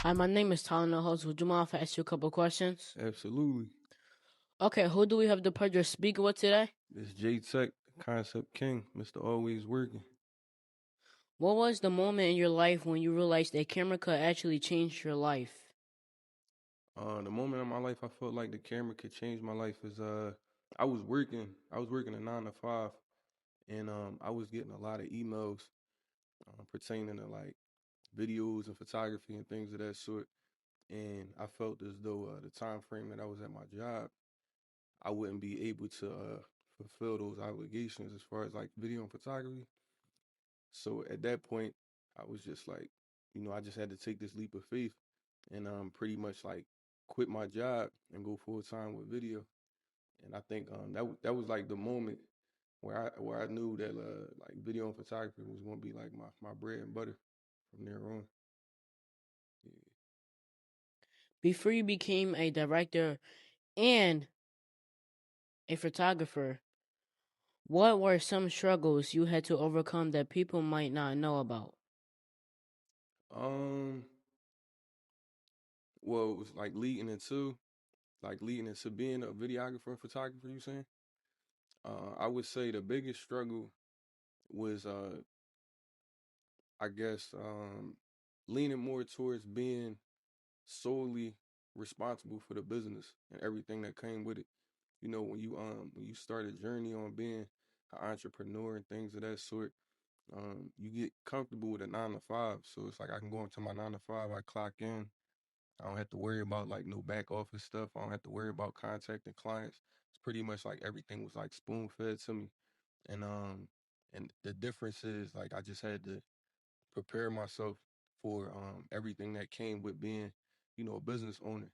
Hi, my name is Tyler the host. Would you mind if I ask you a couple questions? Absolutely. Okay, who do we have the pleasure of speaking with today? This J Tech Concept King, Mr. Always Working. What was the moment in your life when you realized a camera could actually change your life? The moment in my life I felt like the camera could change my life is I was working a 9 to 5, and I was getting a lot of emails pertaining to like videos and photography and things of that sort. And I felt as though the time frame that I was at my job, I wouldn't be able to fulfill those obligations as far as like video and photography. So at that point, I was just like, I just had to take this leap of faith and pretty much like quit my job and go full time with video. And I think that was like the moment where I knew that like video and photography was gonna be like my bread and butter from there on. Yeah. Before you became a director and a photographer, what were some struggles you had to overcome that people might not know about? Um, well, it was like leading into being a videographer and photographer. You saying? I would say the biggest struggle was I guess leaning more towards being solely responsible for the business and everything that came with it. When you start a journey on being an entrepreneur and things of that sort, you get comfortable with a 9 to 5. So it's like I can go into my 9 to 5, I clock in. I don't have to worry about like no back office stuff. I don't have to worry about contacting clients. It's pretty much like everything was like spoon fed to me. And the difference is like I just had to prepare myself for everything that came with being, a business owner.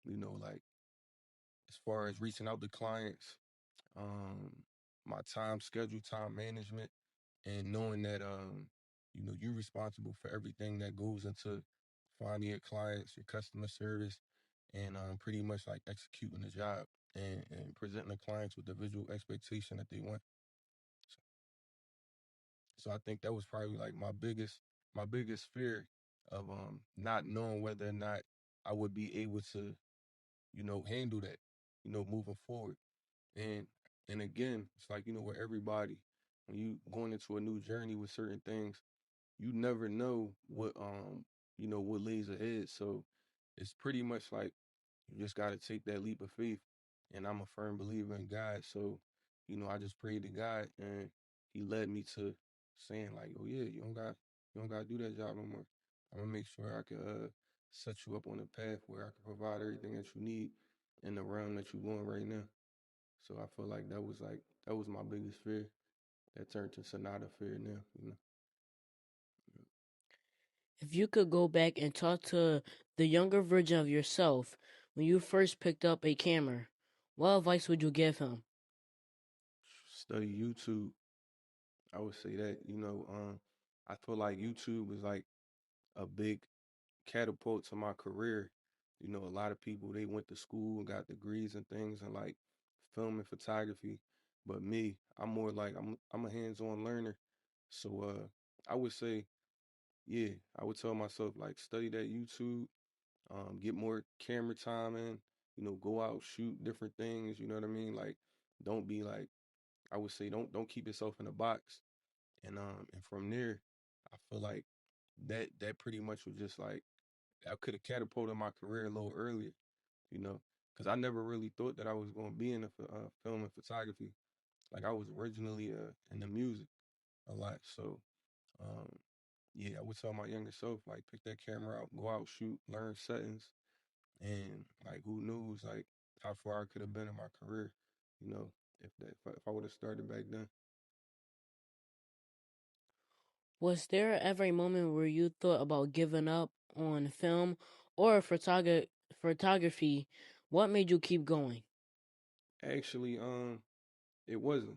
Like as far as reaching out to clients, um, my time schedule, time management, and knowing that you're responsible for everything that goes into finding your clients, your customer service, and pretty much like executing the job and presenting the clients with the visual expectation that they want. So, so I think that was probably like my biggest fear of not knowing whether or not I would be able to, handle that, moving forward. And and again, it's like, with everybody, when you going into a new journey with certain things, you never know what lays ahead. So it's pretty much like you just gotta take that leap of faith. And I'm a firm believer in God. So, I just prayed to God and he led me to saying like, oh yeah, you don't gotta do that job no more. I'm gonna make sure I can set you up on a path where I can provide everything that you need in the realm that you're going right now. So I feel like that was my biggest fear that turned to Sonata fear now. If you could go back and talk to the younger version of yourself when you first picked up a camera, what advice would you give him? Study YouTube. I would say that, I feel like YouTube was like a big catapult to my career. A lot of people they went to school and got degrees and things and like film and photography. But me, I'm more like I'm a hands-on learner. So I would say, yeah, I would tell myself like study that YouTube, get more camera time in, go out, shoot different things, you know what I mean? Like don't be like I would say don't keep yourself in a box. And from there, I feel like that pretty much was just like I could have catapulted my career a little earlier, you know, because I never really thought that I was going to be in the film and photography. Like I was originally in the music a lot. So um, yeah, I would tell my younger self like pick that camera out, go out, shoot, learn settings, and like who knows like how far I could have been in my career, you know, if I would have started back then. Was there ever a moment where you thought about giving up on film or photography? What made you keep going? Actually, it wasn't.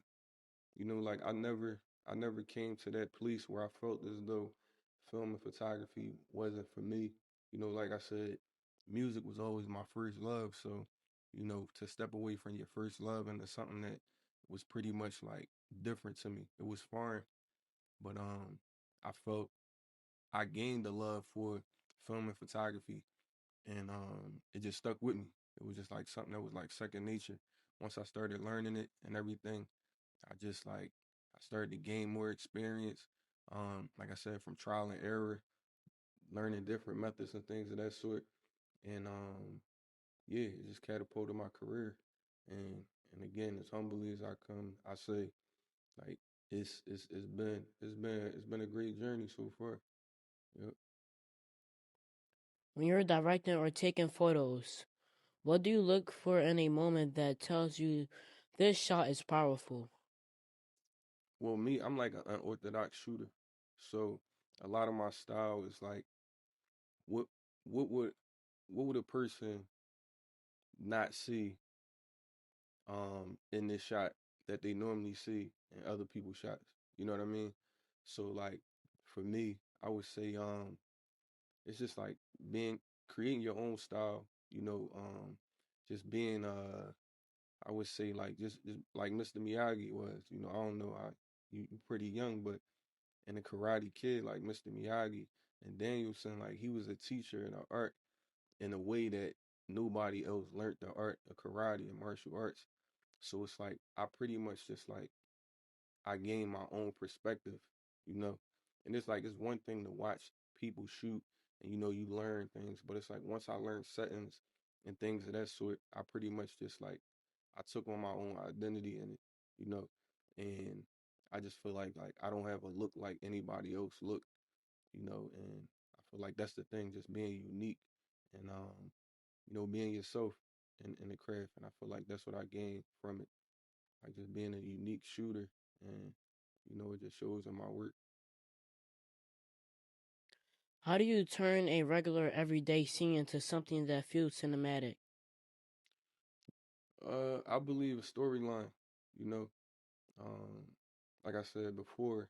Like I never came to that place where I felt as though film and photography wasn't for me. Like I said, music was always my first love. So, to step away from your first love into something that was pretty much like different to me. It was foreign, but I felt I gained a love for film and photography, and it just stuck with me. It was just like something that was like second nature. Once I started learning it and everything, I just like I started to gain more experience. Like I said, from trial and error, learning different methods and things of that sort. And yeah, it just catapulted my career. And and again, as humbly as I come, I say like it's been a great journey so far. Yep. When you're directing or taking photos, what do you look for in a moment that tells you this shot is powerful? Well, me, I'm like an unorthodox shooter, so a lot of my style is like what what would what would a person not see in this shot that they normally see in other people's shots. You know what I mean? So like for me, I would say it's just like being creating your own style, just being I would say like just like Mr. Miyagi was, I don't know, you're pretty young, but in the Karate Kid, like Mr. Miyagi and Danielson, like he was a teacher in the art in a way that nobody else learned the art of karate and martial arts. So it's like I pretty much just like I gain my own perspective, you know. And it's like it's one thing to watch people shoot and you learn things, but it's like once I learned settings and things of that sort, I pretty much just like I took on my own identity in it, you know. And I just feel like I don't have a look like anybody else look, and I feel like that's the thing, just being unique and being yourself in the craft. And I feel like that's what I gained from it. Like just being a unique shooter and it just shows in my work. How do you turn a regular everyday scene into something that feels cinematic? I believe a storyline, you know. Um like I said before,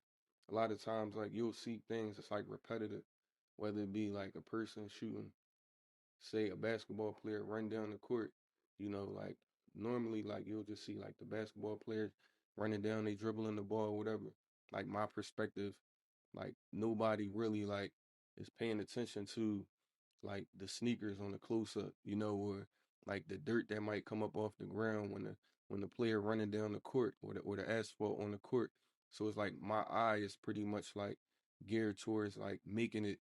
a lot of times like you'll see things that's like repetitive, whether it be like a person shooting, say a basketball player run down the court, like normally like you'll just see like the basketball players running down, they dribbling the ball, whatever. Like my perspective, like nobody really like is paying attention to like the sneakers on the close up, or like the dirt that might come up off the ground when the player running down the court or the asphalt on the court. So it's like my eye is pretty much like geared towards like making it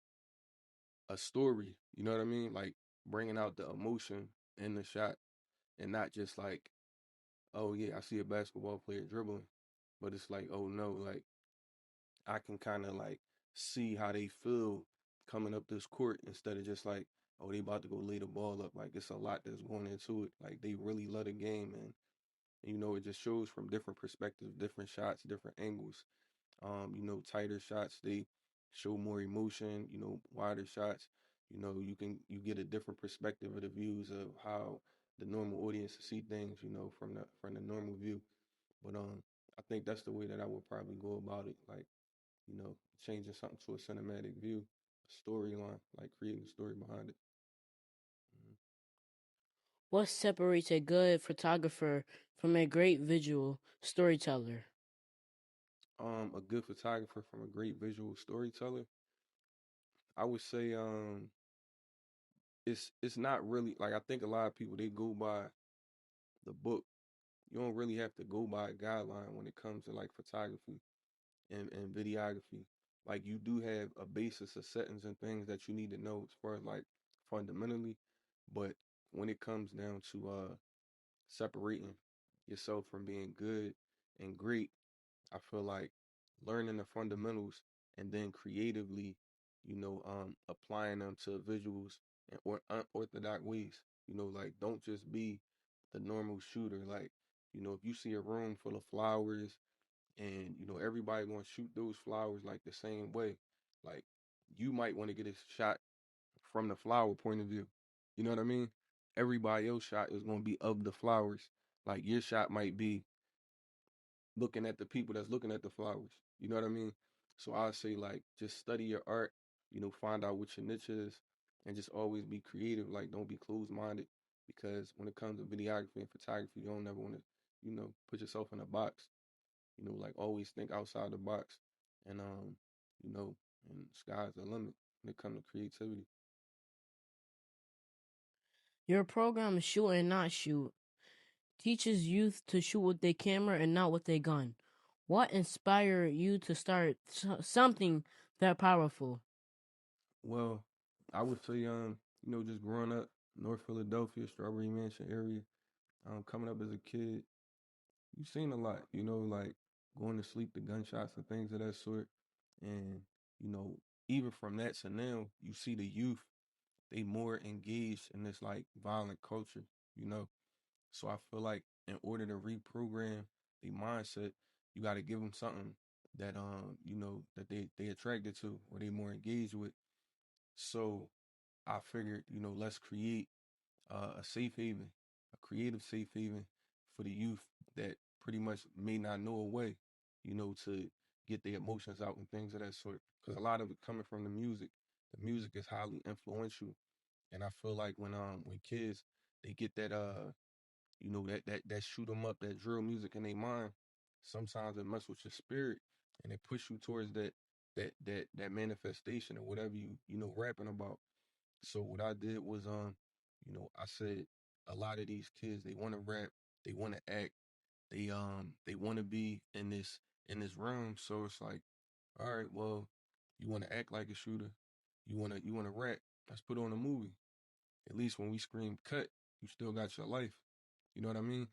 a story, you know what I mean? Like bringing out the emotion in the shot and not just like, oh yeah, I see a basketball player dribbling, but it's like, oh no, like I can kind of like see how they feel coming up this court instead of just like, oh, they about to go lay the ball up. Like it's a lot that's going into it. Like they really love the game, and it just shows from different perspectives, different shots, different angles. Tighter shots, they show more emotion, wider shots, you get a different perspective of the views of how the normal audience see things, from the normal view. But I think that's the way that I would probably go about it. Like, you know, changing something to a cinematic view, a storyline, like creating a story behind it. Mhm. What separates a good photographer from a great visual storyteller? A good photographer from a great visual storyteller, I would say it's not really like I think a lot of people they go by the book. You don't really have to go by a guideline when it comes to like photography and videography. Like you do have a basis of settings and things that you need to know as far as like fundamentally, but when it comes down to separating yourself from being good and great, I feel like learning the fundamentals and then creatively, applying them to visuals and or unorthodox ways. Like don't just be the normal shooter. Like, if you see a room full of flowers and everybody gonna shoot those flowers like the same way, like you might want to get a shot from the flower point of view. You know what I mean? Everybody else shot is gonna be of the flowers. Like your shot might be looking at the people that's looking at the flowers. You know what I mean? So I say like just study your art, find out what your niche is and just always be creative. Like don't be closed minded because when it comes to videography and photography, you don't never want to, put yourself in a box. Like always think outside the box and you know, and sky's the limit when it comes to creativity. Your program Shoot and Not Shoot teaches youth to shoot with their camera and not with a gun. What inspired you to start something that powerful? Well, I would say, just growing up, North Philadelphia, Strawberry Mansion area, coming up as a kid, you've seen a lot, like going to sleep to gunshots and things of that sort. And, you know, even from that to now, you see the youth, they more engaged in this like violent culture, you know. So I feel like in order to reprogram the mindset, you got to give them something that that they attracted to or they more engaged with. So I figured, let's create a safe haven, a creative safe haven for the youth that pretty much may not know a way, to get their emotions out and things of that sort. Because a lot of it coming from the music is highly influential, and I feel like when kids they get that that shoot 'em up, that drill music in their mind, sometimes it mess with your spirit and it push you towards that manifestation or whatever rapping about. So what I did was I said a lot of these kids they want to rap, they want to act, they want to be in this realm. So it's like, all right, well, you want to act like a shooter, you want to rap. Let's put on a movie. At least when we scream cut, you still got your life. You know what I mean?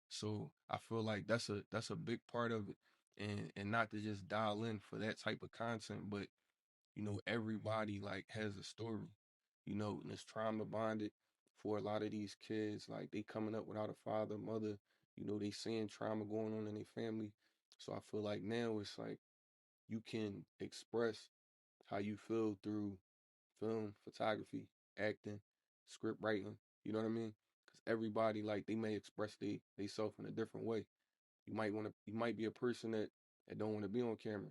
So I feel like that's a big part of it. And not to just dial in for that type of content, but everybody like has a story, and it's trauma bonded for a lot of these kids. Like they coming up without a father, mother, they seeing trauma going on in their family. So I feel like now it's like you can express how you feel through film, photography, acting, script writing. You know what I mean? Because everybody like they may express they self in a different way. You might be a person that don't want to be on camera,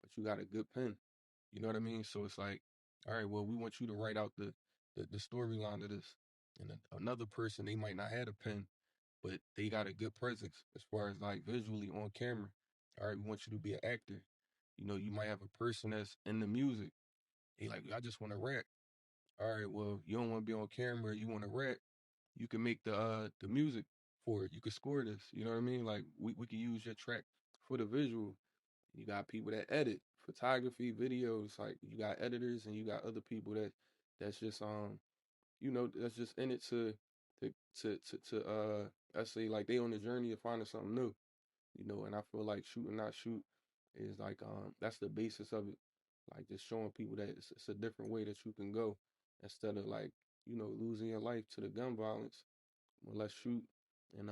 but you got a good pen. You know what I mean? So it's like, all right, well, we want you to write out the storyline of this. And then another person, they might not have a pen, but they got a good presence as far as like visually on camera. All right, we want you to be an actor. You might have a person that's in the music. They like, I just want to rap. All right, well, you don't want to be on camera, you want to rap. You can make the music for it. You can score this. You know what I mean? Like we can use your track for the visual. You got people that edit photography, videos. Like you got editors and you got other people that's just that's just in it to I say like they on the journey of finding something new. And I feel like shoot and not shoot is like that's the basis of it. Like just showing people that it's a different way that you can go instead of like losing your life to the gun violence. Well, let's shoot and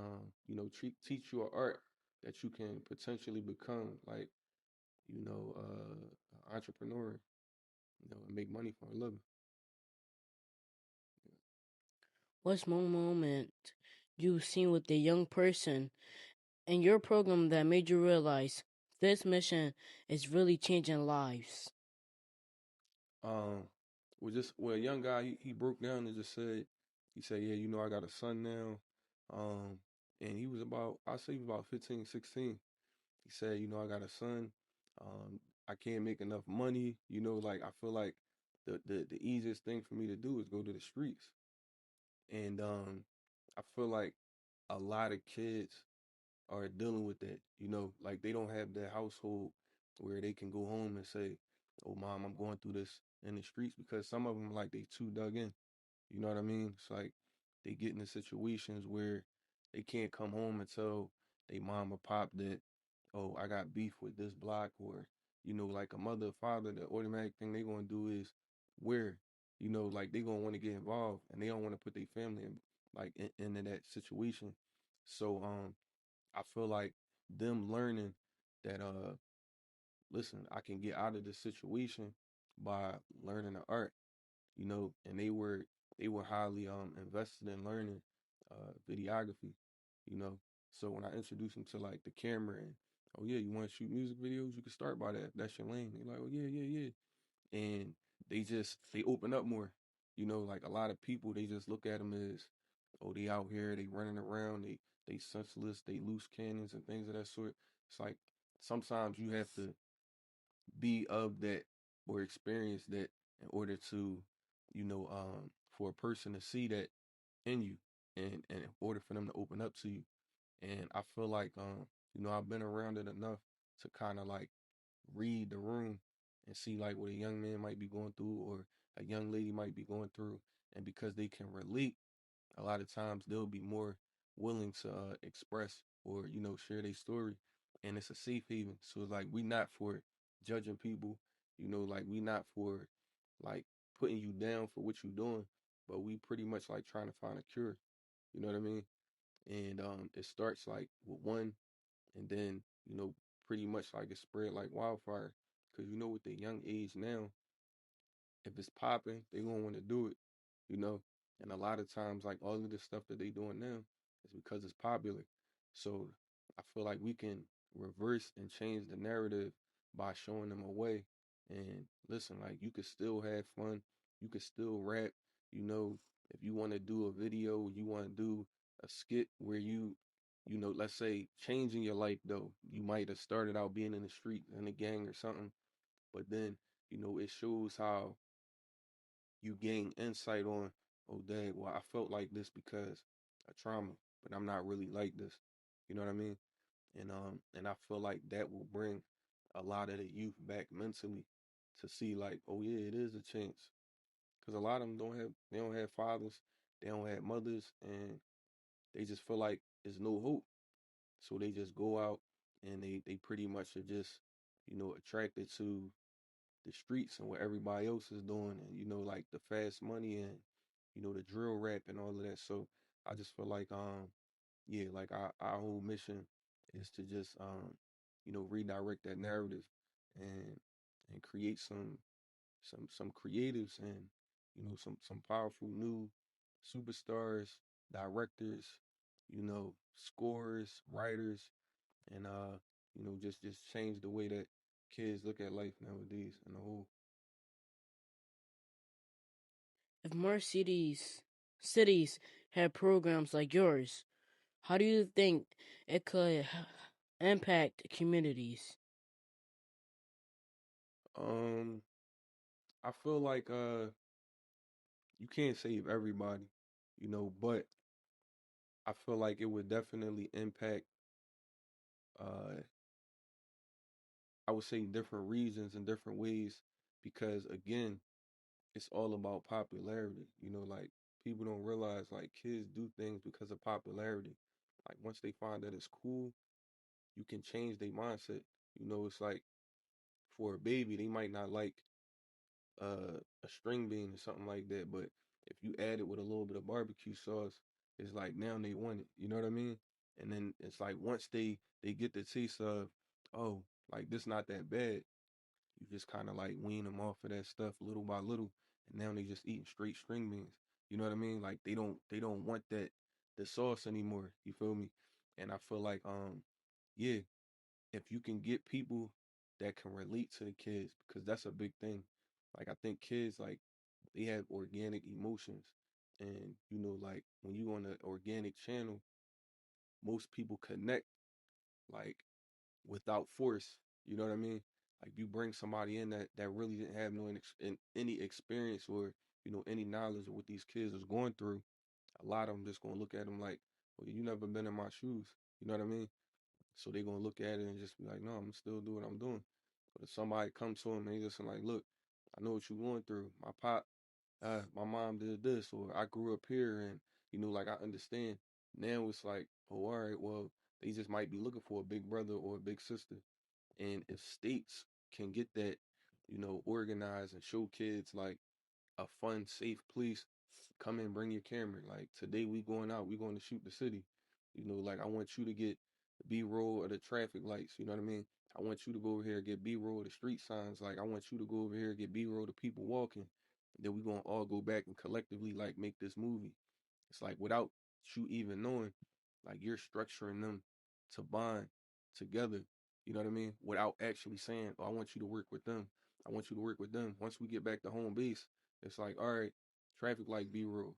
teach you an art that you can potentially become like an entrepreneur, and make money for a living. What's one moment you've seen with a young person in your program that made you realize this mission is really changing lives? Um, a young guy he broke down and just said he said, yeah, I got a son now. And he was about I say he was about 15, 16. He said, I got a son. I can't make enough money. Like I feel like the easiest thing for me to do is go to the streets. And I feel like a lot of kids are dealing with that. Like they don't have that household where they can go home and say, "Oh, mom, I'm going through this in the streets," because some of them like they too dug in. You know what I mean? It's like they get into situations where they can't come home and tell they mom or pop that, "Oh, I got beef with this block," or like a mother or father. The automatic thing they gonna do is where, like they gonna want to get involved and they don't want to put their family in like into that situation. So I feel like them learning that listen, I can get out of this situation by learning the art, and they were highly invested in learning videography, you know. So when I introduced them to like the camera and oh yeah, you want to shoot music videos, you can start by that. That's your lane. They're like, oh yeah, yeah, yeah. And they open up more. Like a lot of people they just look at them as oh they out here, they running around, they senseless, they loose cannons and things of that sort. It's like sometimes you have to be of that or experience that in order to, for a person to see that in you, and in order for them to open up to you. And I feel like I've been around it enough to kind of like read the room and see like what a young man might be going through or a young lady might be going through. And because they can relate, a lot of times they'll be more willing to express or share their story, and it's a safe haven. So it's like we not for judging people, like we not for like putting you down for what you're doing, but we pretty much like trying to find a cure. You know what I mean? And it starts like with one, and then pretty much like it spread like wildfire. Because with the young age now, if it's popping, they gonna want to do it, you know. And a lot of times, like all of the stuff that they doing now is because it's popular. So I feel like we can reverse and change the narrative by showing them a way. And listen, like you could still have fun, you could still rap, you know. If you want to do a video, you want to do a skit where let's say changing your life though. You might have started out being in the street in a gang or something, but then it shows how you gain insight on, oh dang, well I felt like this because of trauma, but I'm not really like this. You know what I mean? And I feel like that will bring a lot of the youth back mentally to see like, oh yeah, it is a chance. Cause a lot of them don't have fathers, they don't have mothers, and they just feel like there's no hope. So they just go out and they pretty much are just, attracted to the streets and what everybody else is doing, and like the fast money and the drill rap and all of that. So I just feel like yeah, like our whole mission is to just redirect that narrative and create some creatives and some powerful new superstars, directors, scorers, writers, and just change the way that kids look at life nowadays in the whole. If more cities had programs like yours, how do you think it could impact communities? um I feel like you can't save everybody, but I feel like it would definitely impact uh I would say different regions in different ways, because again, it's all about popularity. Like people don't realize like kids do things because of popularity. Like once they find that it's cool, you can change their mindset. It's like for a baby, they might not like a string bean or something like that, but if you add it with a little bit of barbecue sauce, it's like now they want it. You know what I mean? And then it's like once they get the taste of, oh, like this not that bad, you just kind of like wean them off of that stuff little by little, and now they just eating straight string beans. You know what I mean? Like they don't want that the sauce anymore. You feel me? And I feel like yeah, if you can get people that can relate to the kids, because that's a big thing. Like I think kids like they have organic emotions, and like when you on an organic channel, most people connect like without force. You know what I mean? Like you bring somebody in that really didn't have any experience or any knowledge of what these kids is going through. A lot of them just gonna look at them like, well, you never been in my shoes. You know what I mean? So they gonna look at it and just be like, no, I'm still doing what I'm doing. But if somebody comes to them and they just like, look, I know what you're going through. My mom did this, or I grew up here, and like I understand. Now it's like, oh, all right, well, they just might be looking for a big brother or a big sister. And if states can get that, organized and show kids like a fun, safe place, come in, bring your camera. Like today we going out, we going to shoot the city. Like I want you to get B-roll of the traffic lights. You know what I mean? I want you to go over here and get B-roll of the street signs. Like I want you to go over here and get B-roll of the people walking. Then we gonna all go back and collectively like make this movie. It's like without you even knowing, like you're structuring them to bond together. You know what I mean? Without actually saying, "Oh, I want you to work with them. I want you to work with them." Once we get back to home base, it's like, all right, traffic light B-roll.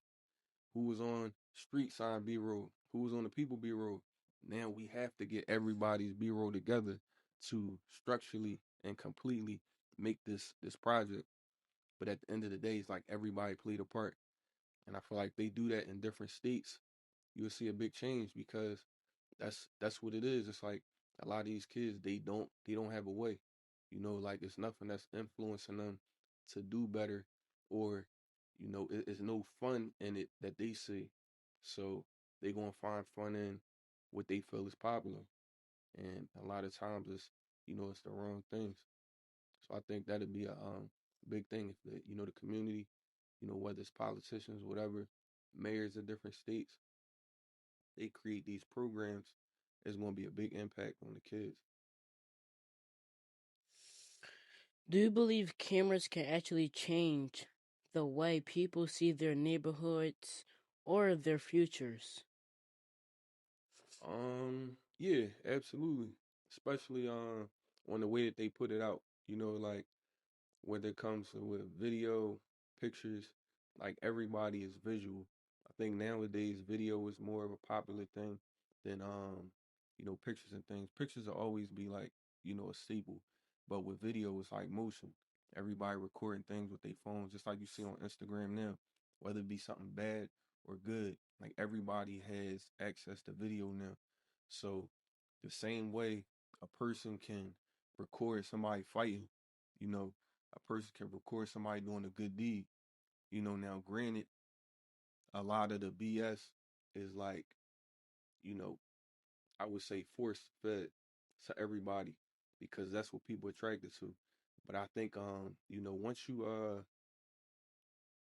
Who was on street sign B-roll? Who was on the people B-roll? Now we have to get everybody's B-roll together to structurally and completely make this project. But at the end of the day, it's like everybody played a part. And I feel like they do that in different states, you'll see a big change because that's what it is. It's like a lot of these kids they don't have a way. Like it's nothing that's influencing them to do better, or it's no fun in it that they see. So they gonna find fun in what they feel is popular. And a lot of times it's the wrong things. So I think that'd be a big thing if the community, whether it's politicians, whatever, mayors of different states, they create these programs, it's going to be a big impact on the kids. Do you believe cameras can actually change the way people see their neighborhoods or their futures? Yeah, absolutely. Especially on the way that they put it out. Like when it comes to with video, pictures, like everybody is visual. I think nowadays video is more of a popular thing than pictures and things. Pictures will always be like, a staple. But with video it's like motion. Everybody recording things with their phones, just like you see on Instagram now. Whether it be something bad or good. Like everybody has access to video now. So the same way a person can record somebody fighting, you know, a person can record somebody doing a good deed. Now granted, a lot of the BS is like, you know, I would say force fed to everybody because that's what people attracted to. But I think once you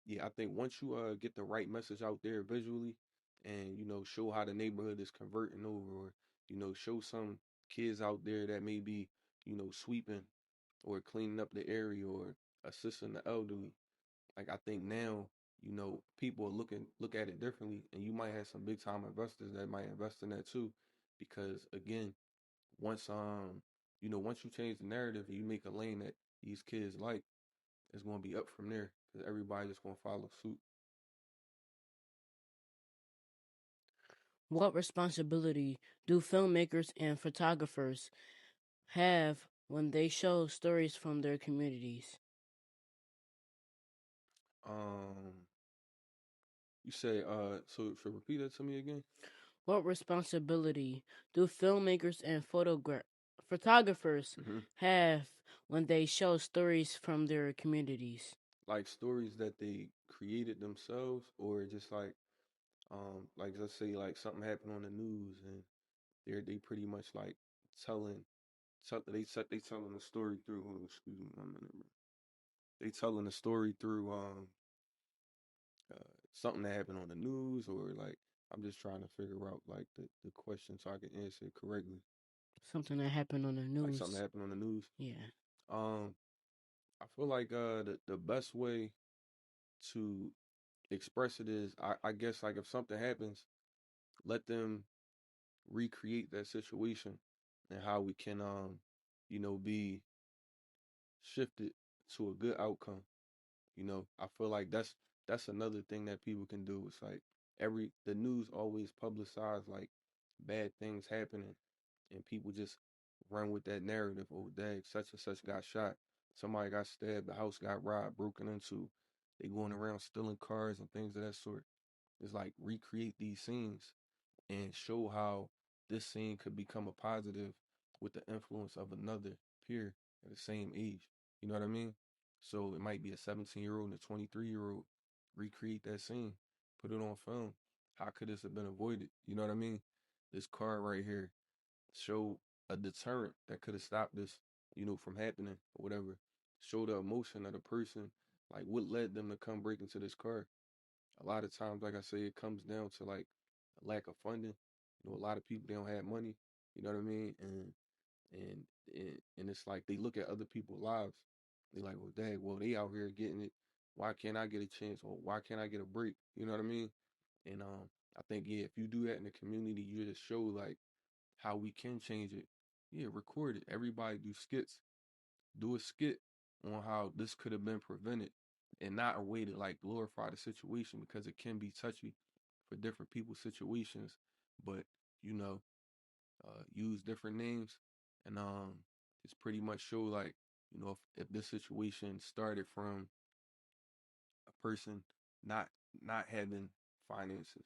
yeah, I think once you get the right message out there visually and show how the neighborhood is converting over, or show some kids out there that may be sweeping or cleaning up the area or assisting the elderly. Like I think now, people look at it differently, and you might have some big time investors that might invest in that too, because again, once once you change the narrative and you make a lane that these kids like, it's gonna be up from there because everybody just gonna follow suit. What responsibility do filmmakers and photographers have when they show stories from their communities? Um, you say so repeat that to me again. What responsibility do filmmakers and photographers hmm have when they show stories from their communities? Like stories that they created themselves, or just like let's say like something happened on the news and they pretty much like telling they telling the story through, hold on, excuse me 1 minute, bro. They telling the story through something that happened on the news, or like I'm just trying to figure out like the question so I can answer it correctly. Something that happened on the Like something that news. happened on the news. Yeah, Um, I feel like the best way to express it is I guess like if something happens, let them recreate that situation and how we can be shifted to a good outcome. I feel like that's another thing that people can do. It's like the news always publicize like bad things happening, and people just run with that narrative. Oh, dang, such and such got shot. Somebody got stabbed. The house got robbed, broken into. They going around stealing cars and things of that sort. It's like recreate these scenes and show how this scene could become a positive with the influence of another peer at the same age. You know what I mean? So it might be a 17-year-old and a 23-year-old recreate that scene, put it on film. How could this have been avoided? You know what I mean? This car right here show a deterrent that could have stopped this, from happening or whatever. Show the emotion of the person, like what led them to come break into this car. A lot of times, like I say, it comes down to like a lack of funding. A lot of people they don't have money. You know what I mean? And and it's like they look at other people's lives. They like, well, dang, well they out here getting it. Why can't I get a chance? Or why can't I get a break? You know what I mean? And I think yeah, if you do that in the community, you just show like how we can change it. Yeah, record it. Everybody do skits. Do a skit on how this could have been prevented, and not a way to like glorify the situation because it can be touchy for different people's situations. But you know, use different names and it's pretty much show like if this situation started from a person not not having finances,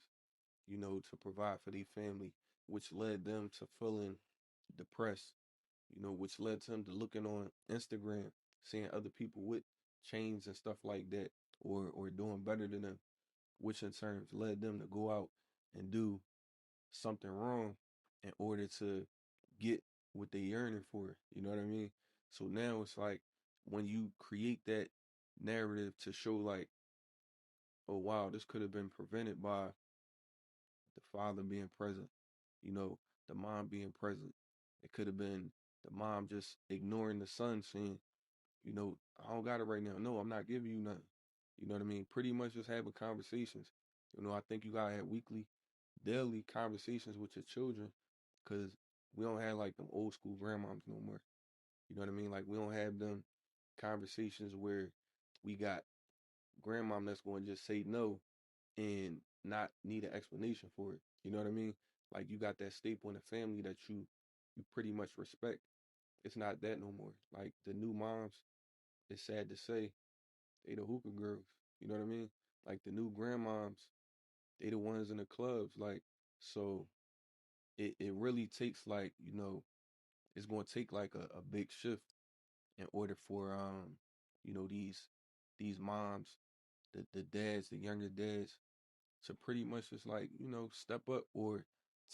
to provide for their family, which led them to feeling depressed, which led to them to looking on Instagram, seeing other people with chains and stuff like that, or doing better than them, which in turn led them to go out and do something wrong in order to get what they yearning for. You know what I mean? So now it's like when you create that narrative to show like, oh wow, this could have been prevented by the father being present, you know, the mom being present. It could have been the mom just ignoring the son, saying, I don't got it right now. No, I'm not giving you nothing. You know what I mean? Pretty much just having conversations. I think you gotta have weekly, daily conversations with your children, because we don't have like them old school grandmoms no more. You know what I mean? Like we don't have them conversations where we got grandmom that's going to just say no and not need an explanation for it. You know what I mean? Like you got that staple in the family that you pretty much respect. It's not that no more. Like the new moms, it's sad to say, they the hookah girls. You know what I mean? Like the new grandmoms, they the ones in the clubs. Like so, it really takes like it's going to take like a big shift in order for these moms, the dads, the younger dads, to pretty much just like step up or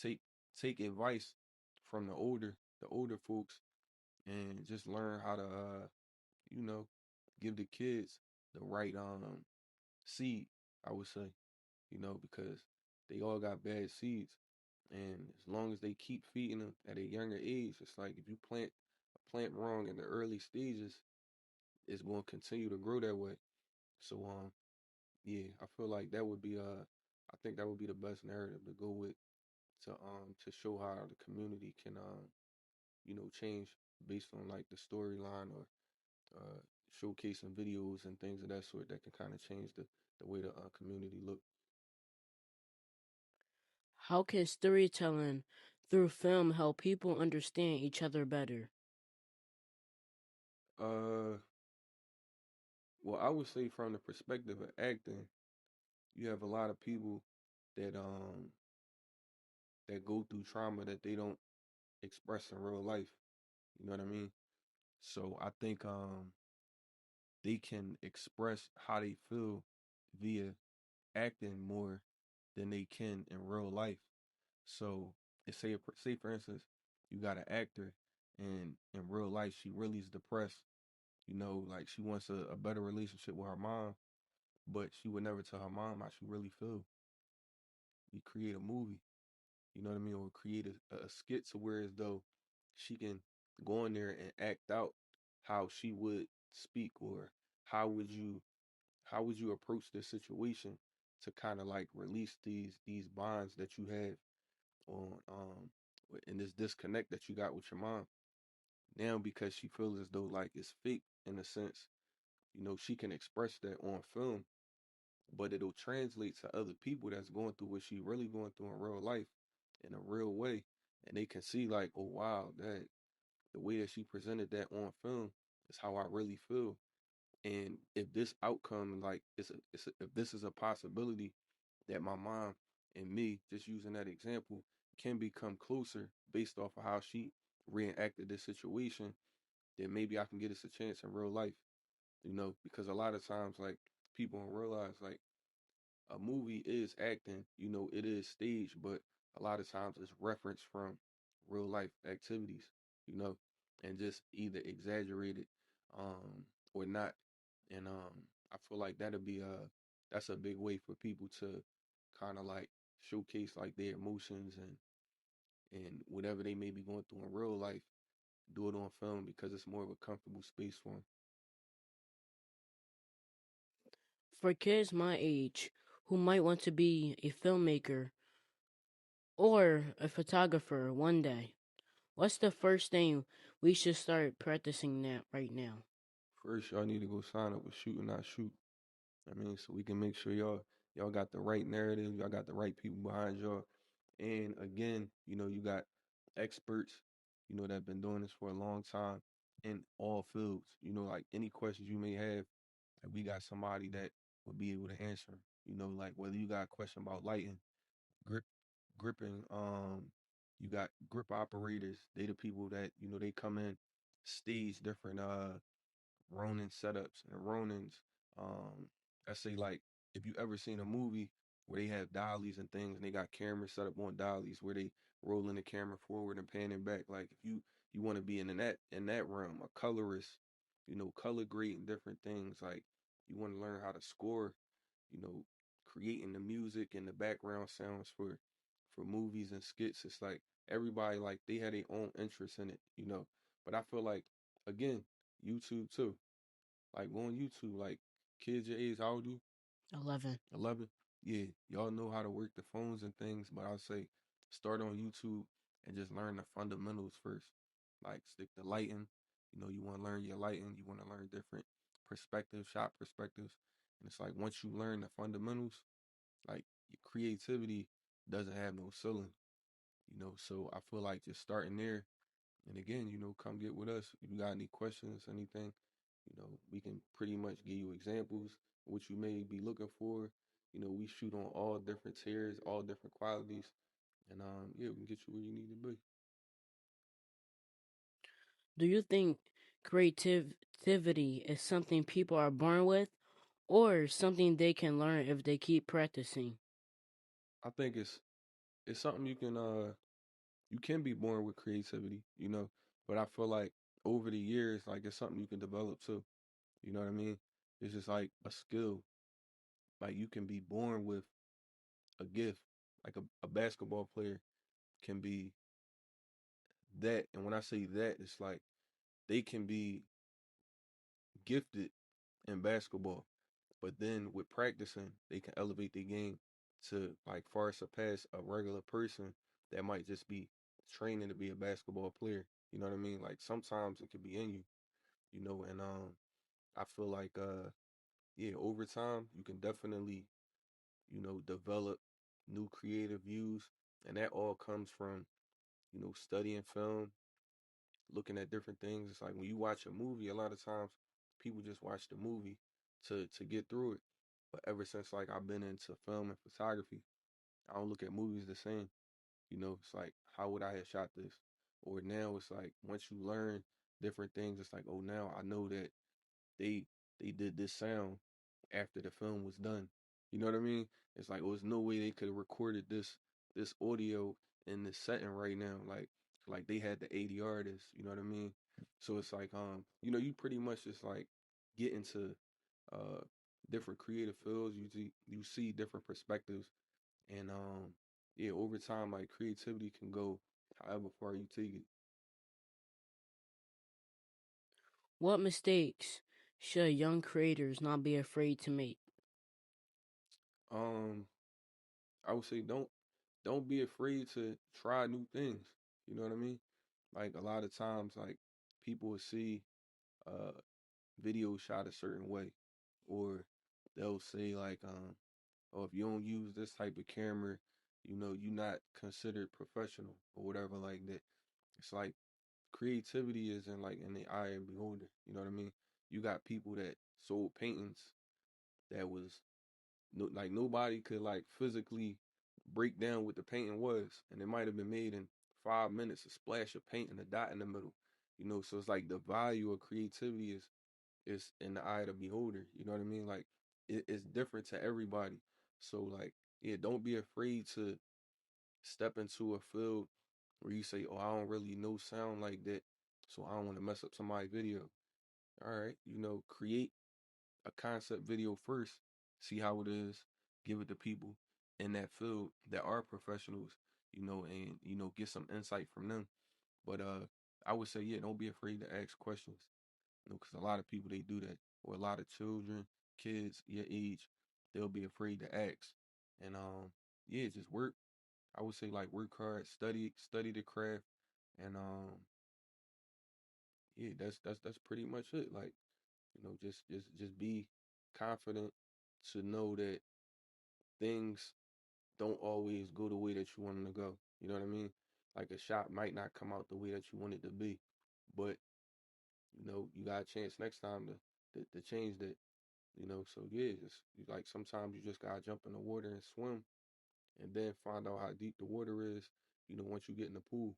take take advice from the older folks, and just learn how to you know give the kids the right seed, I would say, because they all got bad seeds, and as long as they keep feeding them at a younger age, it's like if you plant a plant wrong in the early stages, it's going to continue to grow that way. So yeah, I feel like that would be I think that would be the best narrative to go with, to show how the community can change based on like the storyline, or uh showcasing videos and things of that sort that can kind of change the way the community look. How can storytelling through film help people understand each other better? uh well, I would say from the perspective of acting, you have a lot of people that go through trauma that they don't express in real life. You know what I mean? So I think they can express how they feel via acting more than they can in real life. So, say for instance, you got an actor, and in real life she really is depressed. Like she wants a better relationship with her mom, but she would never tell her mom how she really feel. You create a movie, you know what I mean, or create a skit to where as though she can go in there and act out how she would speak, or how would you how would you approach this situation to kind of like release these bonds that you have on in this disconnect that you got with your mom now, because she feels as though like it's fake in a sense. She can express that on film, but it'll translate to other people that's going through what she really going through in real life in a real way, and they can see like, oh wow, that the way that she presented that on film is how I really feel. And if this outcome, like, if this is a possibility that my mom and me, just using that example, can become closer based off of how she reenacted this situation, then maybe I can get us a chance in real life, because a lot of times, like, people don't realize, like, a movie is acting, it is staged, but a lot of times it's referenced from real life activities, you know, and just either exaggerated, or not. And I feel like that's a big way for people to kind of like showcase like their emotions, and whatever they may be going through in real life, do it on film because it's more of a comfortable space for them. For kids my age who might want to be a filmmaker or a photographer one day, what's the first thing we should start practicing that right now? First, y'all need to go sign up with Shoot and Not Shoot. I mean, so we can make sure y'all got the right narrative, y'all got the right people behind y'all. And again, you got experts, that have been doing this for a long time in all fields. Like any questions you may have, like we got somebody that would be able to answer 'em. Like whether you got a question about lighting, grip, gripping, you got grip operators. They the people that, they come in, stage different Ronin setups and Ronins. I say like if you ever seen a movie where they have dollies and things and they got cameras set up on dollies where they rolling the camera forward and panning back. Like if you want to be in that realm, a colorist, color grading different things. Like you want to learn how to score, you know, creating the music and the background sounds for movies and skits. It's like everybody like they had their own interest in it. But I feel like again, YouTube too. Like go on YouTube, like kids your age, how old you? 11. 11? Yeah, y'all know how to work the phones and things, but I'll say start on YouTube and just learn the fundamentals first. Like stick to lighting. You want to learn your lighting, you want to learn different perspectives, shot perspectives. And it's like once you learn the fundamentals, like your creativity doesn't have no ceiling. So I feel like just starting there and again, come get with us. If you got any questions, anything, we can pretty much give you examples of what you may be looking for. We shoot on all different tiers, all different qualities, and yeah, we can get you where you need to be. Do you think creativity is something people are born with or something they can learn if they keep practicing? I think it's something you can be born with creativity, but I feel like over the years, like it's something you can develop too. You know what I mean? It's just like a skill. Like you can be born with a gift. Like a basketball player can be that. And when I say that, it's like they can be gifted in basketball, but then with practicing, they can elevate their game to like far surpass a regular person that might just be training to be a basketball player. You know what I mean? Like sometimes it could be in you, and I feel like yeah, over time you can definitely, develop new creative views, and that all comes from, studying film, looking at different things. It's like when you watch a movie, a lot of times people just watch the movie to get through it. But ever since like I've been into film and photography, I don't look at movies the same. It's like how would I have shot this? Or now it's like once you learn different things, it's like, oh, now I know that they they did this sound after the film was done. You know what I mean? It's like, oh, there's no way they could have recorded this audio in this setting right now. Like they had the ADR this, you know what I mean? So it's like you pretty much just like get into uh different creative fields. You see different perspectives and yeah, over time like creativity can go however far you take it. What mistakes should young creators not be afraid to make? Um I would say don't be afraid to try new things. You know what I mean? Like a lot of times, like people will see uh videos shot a certain way, or they'll say like, oh, if you don't use this type of camera, you're not considered professional or whatever like that. It's like creativity is in the eye of the beholder. You know what I mean? You got people that sold paintings that was no, like nobody could like physically break down what the painting was, and it might have been made in 5 minutes, a splash of paint and a dot in the middle. So it's like the value of creativity is in the eye of the beholder. You know what I mean? Like it's different to everybody. So like yeah, don't be afraid to step into a field where you say, oh, I don't really know sound like that, so I don't want to mess up somebody's video. All right, create a concept video first, see how it is, give it to people in that field that are professionals, and get some insight from them. But I would say, yeah, don't be afraid to ask questions, because a lot of people they do that, or a lot of children, kids your age, they'll be afraid to ask, and yeah, just work. I would say like work hard, study the craft, and yeah, that's pretty much it. Like just be confident to know that things don't always go the way that you want them to go. You know what I mean? Like a shot might not come out the way that you want it to be, but you got a chance next time to change that. So yeah, just like sometimes you just gotta jump in the water and swim, and then find out how deep the water is. Once you get in the pool,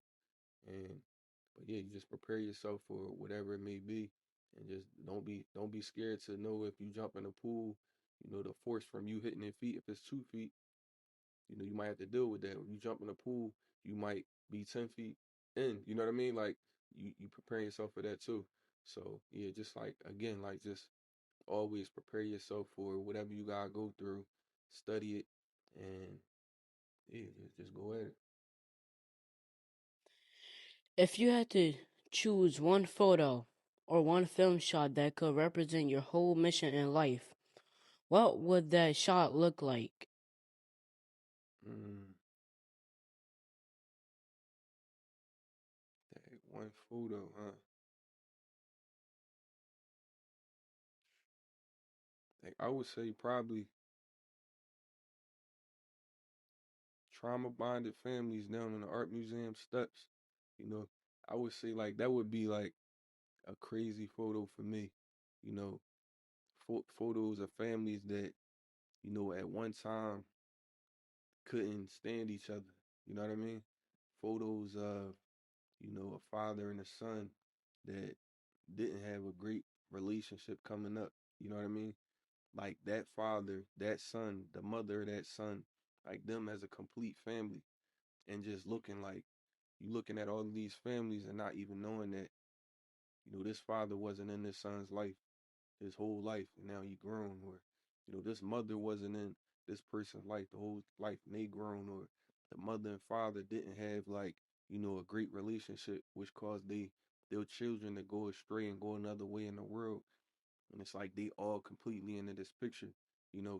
and but yeah, you just prepare yourself for whatever it may be, and just don't be scared to know if you jump in the pool. The force from you hitting your feet. If it's 2 feet, you might have to deal with that. When you jump in the pool, you might be 10 feet in. You know what I mean? Like you preparing yourself for that too. So yeah, just like again, like just always prepare yourself for whatever you gotta go through, study it, and yeah, just go at it. If you had to choose one photo or one film shot that could represent your whole mission in life, what would that shot look like? Mm, that one photo, huh? Like I would say probably trauma bonded families down in the art museum steps. You know, I would say like that would be like a crazy photo for me. You know, photos of families that at one time couldn't stand each other. You know what I mean? Photos of a father and a son that didn't have a great relationship coming up. You know what I mean? Like that father, that son, the mother of that son, like them as a complete family, and just looking like you looking at all of these families and not even knowing that this father wasn't in this son's life his whole life, and now he grown, or this mother wasn't in this person's life the whole life, and they grown, or the mother and father didn't have like a great relationship, which caused their children to go astray and go another way in the world, and it's like they all completely into this picture,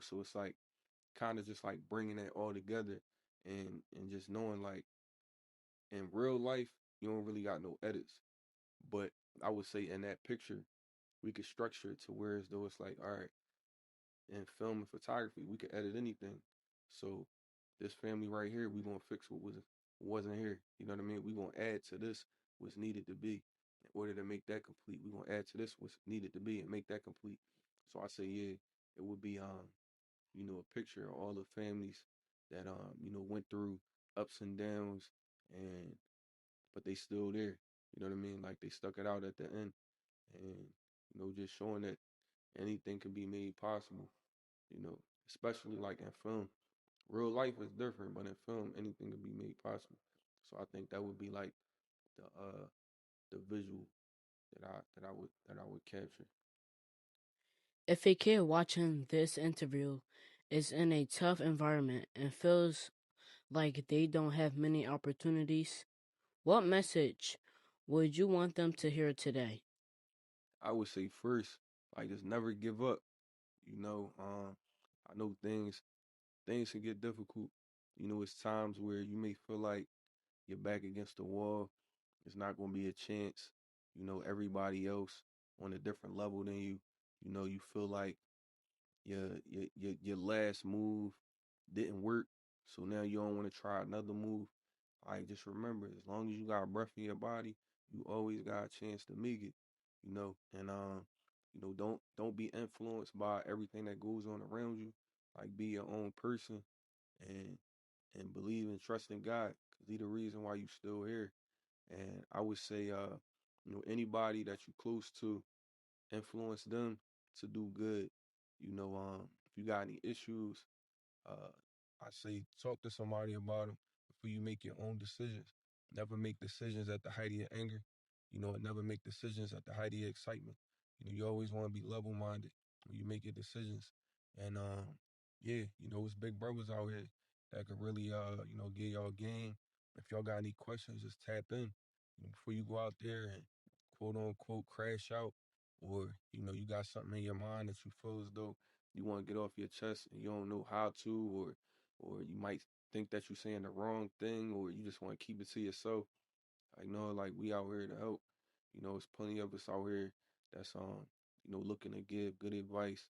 so it's like kind of just like bringing that all together, and just knowing like in real life you don't really got no edits, but I would say in that picture we could structure it to where as though it's like, all right, in film and photography, we could edit anything. So this family right here, we gonna fix what wasn't here. You know what I mean? We gonna add to this what's needed to be in order to make that complete. We gonna add to this what's needed to be and make that complete. So I say, yeah, it would be a picture of all the families that went through ups and downs, and but they still there. You know what I mean? Like they stuck it out at the end, and just showing that anything can be made possible, you know, especially like in film. Real life is different, but in film, anything can be made possible. So I think that would be like the visual that I would capture. If a kid watching this interview is in a tough environment and feels like they don't have many opportunities, what message would you want them to hear today? I would say first, like just never give up. You know, I know things can get difficult. It's times where you may feel like you're back against the wall. It's not gonna be a chance. Everybody else on a different level than you. You feel like your last move didn't work, so now you don't want to try another move. Like just remember, as long as you got breath in your body, you always got a chance to make it. And don't be influenced by everything that goes on around you. Like be your own person, and believe and trust in God, cause He the reason why you still here. And I would say, anybody that you close to, influence them to do good. If you got any issues, uh, I say talk to somebody about them before you make your own decisions. Never make decisions at the height of your anger. And never make decisions at the height of your excitement. You always want to be level minded when you make your decisions. And yeah, it's big brothers out here that could really get y'all game. If y'all got any questions, just tap in. Before you go out there and quote unquote crash out, or you got something in your mind that you feel as though you want to get off your chest and you don't know how to, or you might think that you're saying the wrong thing, or you just want to keep it to yourself. Like no, like we out here to help. There's plenty of us out here that's looking to give good advice,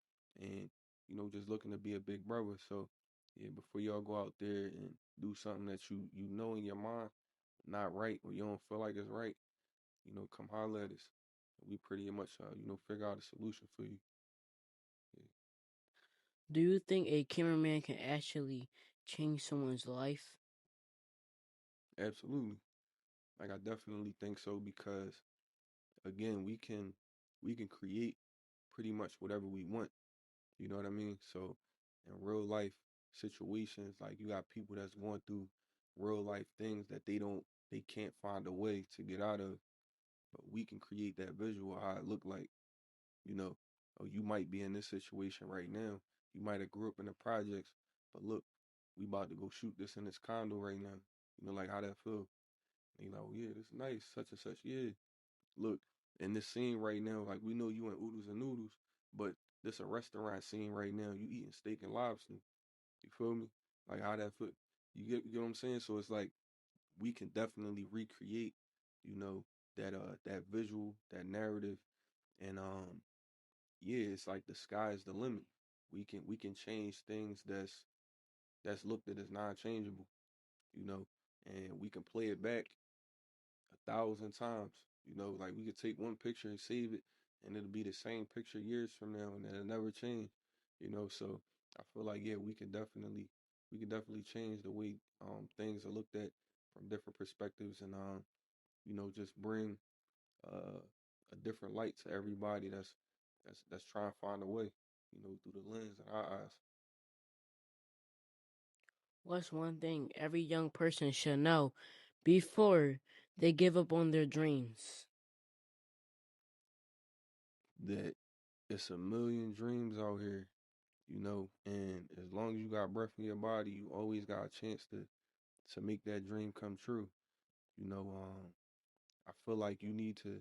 and just looking to be a big brother. So yeah, before y'all go out there and do something that you know in your mind not right, or you don't feel like it's right, come holler at us. We pretty much figure out a solution for you. Yeah. Do you think a cameraman can actually change someone's life? Absolutely. Like I definitely think so because again, we can create pretty much whatever we want. You know what I mean? So in real life situations, like you got people that's going through real life things that they can't find a way to get out of, but we can create that visual how it look like, you know. Oh, you might be in this situation right now. You might have grew up in the projects, but look, we about to go shoot this in this condo right now. You know, like how that feel. And you like, oh yeah, this nice, such and such. Yeah. Look, in this scene right now, like we know you in oodles and noodles, but this a restaurant scene right now. You eating steak and lobster. You feel me? Like how that foot. You get what I'm saying? So it's like we can definitely recreate, you know, that visual, that narrative, and yeah, it's like the sky is the limit. We can change things that's looked at as non-changeable, you know, and we can play it back 1,000 times. You know, like we could take one picture and save it, and it'll be the same picture years from now, and it'll never change. You know, so I feel like yeah, we can definitely change the way things are looked at from different perspectives, and just bring uh a different light to everybody that's trying to find a way. You know, through the lens and our eyes. What's one thing every young person should know before they give up on their dreams? That it's a million dreams out here, you know, and as long as you got breath in your body, you always got a chance to make that dream come true. You know, I feel like you need to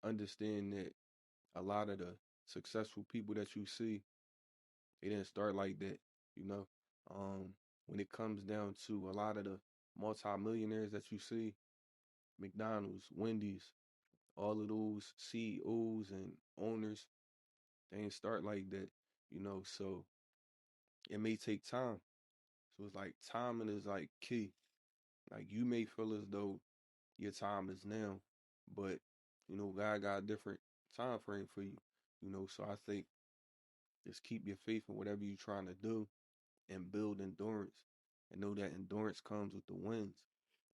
understand that a lot of the successful people that you see, they didn't start like that, you know. Um, when it comes down to a lot of the multimillionaires that you see, McDonald's, Wendy's, all of those CEOs and owners, they didn't start like that, you know. So it may take time. So it's like timing is like key. Like you may feel as though your time is now, but God got a different time frame for you. So I think just keep your faith in whatever you're trying to do and build endurance and know that endurance comes with the wins.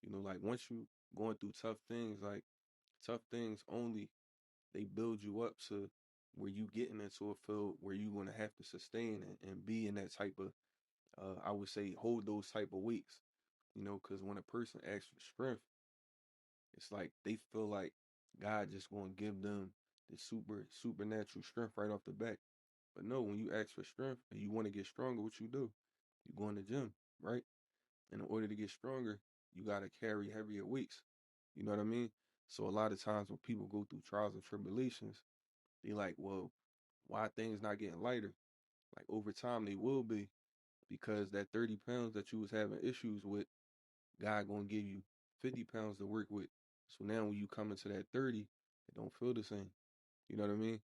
Like once you going through tough things, like tough things only they build you up to where you getting into a field where you're gonna have to sustain and be in that type of I would say hold those type of weights. Because when a person asks for strength, it's like they feel like God just gonna give them the supernatural strength right off the bat. But no, when you ask for strength and you want to get stronger, what you do? You go in the gym, right? And in order to get stronger, you gotta carry heavier weights. You know what I mean? So a lot of times when people go through trials and tribulations, they like, well, why things not getting lighter? Like over time they will be because that 30 pounds that you was having issues with, God gonna give you 50 pounds to work with. So now when you come into that 30, it don't feel the same. You know what I mean?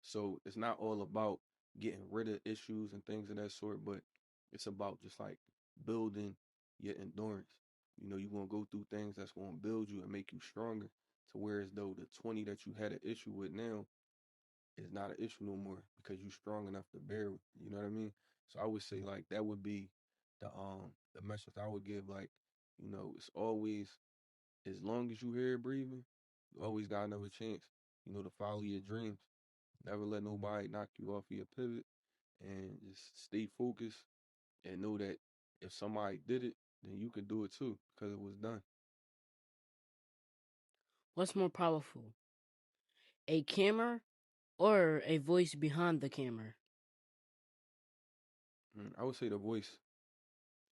So it's not all about getting rid of issues and things of that sort, but it's about just like building your endurance. You're gonna go through things that's gonna build you and make you stronger to where as though the 20 that you had an issue with now is not an issue no more because you're strong enough to bear it. You know what I mean? So I would say like that would be the message I would give. Like, it's always as long as you here breathing, you always got another chance, to follow your dreams. Never let nobody knock you off of your pivot and just stay focused and know that if somebody did it, then you can do it too because it was done. What's more powerful, a camera or a voice behind the camera? I would say the voice.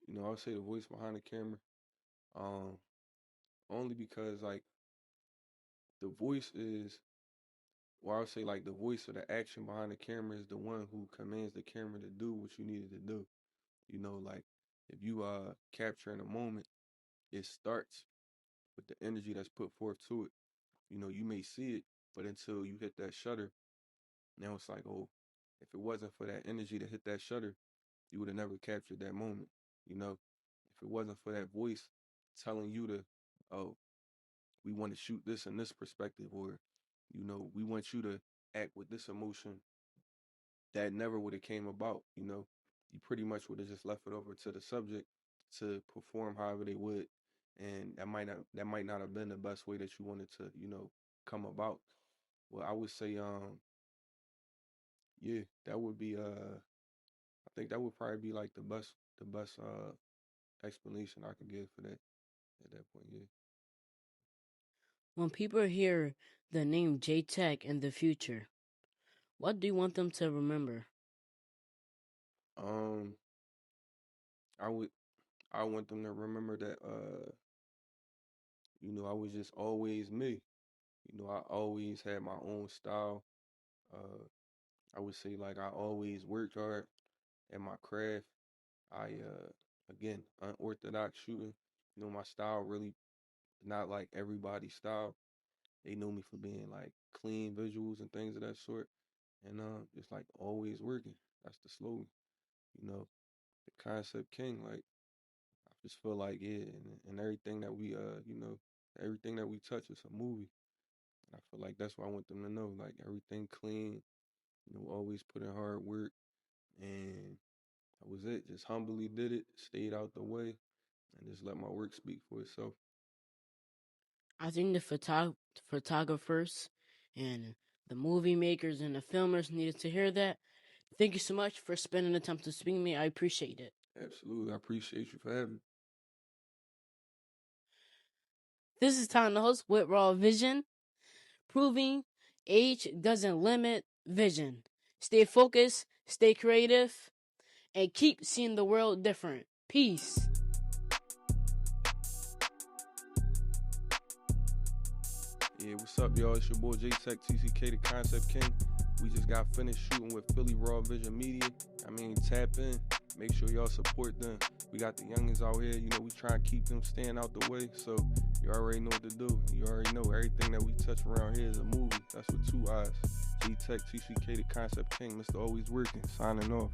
I would say the voice behind the camera. Um, Only because like the voice is, well, I would say like the voice or the action behind the camera is the one who commands the camera to do what you needed to do. Like if you capturing a moment, it starts with the energy that's put forth to it. You may see it, but until you hit that shutter, now it's like, oh, if it wasn't for that energy to hit that shutter, you would have never captured that moment. If it wasn't for that voice telling you to, oh, we want to shoot this in this perspective, or we want you to act with this emotion that never would have came about. You pretty much would have just left it over to the subject to perform however they would, and that might not have been the best way that you wanted to come about. Well, I would say yeah, that would be I think that would probably be like the best explanation I could give for that at that point. Yeah. When people hear the name J-Tech in the future, what do you want them to remember? Um, I would I want them to remember that I was just always me. I always had my own style. Uh, I would say like I always worked hard at my craft. I again unorthodox shooting. My style really not like everybody's style. They know me for being like clean visuals and things of that sort. And just like always working. That's the slogan. The concept king. Like I just feel like yeah, and everything that everything that we touch is a movie. I feel like that's what I want them to know. Like everything clean, always put in hard work, and that was it. Just humbly did it, stayed out the way, and just let my work speak for itself. I think the photographers and the movie makers and the filmers needed to hear that. Thank you so much for spending the time to speak to me. I appreciate it. Absolutely, I appreciate you for having me. This is Tom, the host with Raw Vision, proving age doesn't limit vision. Stay focused, stay creative, and keep seeing the world different. Peace. Yeah, what's up, y'all? It's your boy J-Tech, TCK, the Concept King. We just got finished shooting with Philly Raw Vision Media. Tap in. Make sure y'all support them. We got the youngins out here. We try to keep them staying out the way. So you already know what to do. You already know everything that we touch around here is a movie. That's with two eyes. J-Tech, TCK, the Concept King. Mr. Always Working. Signing off.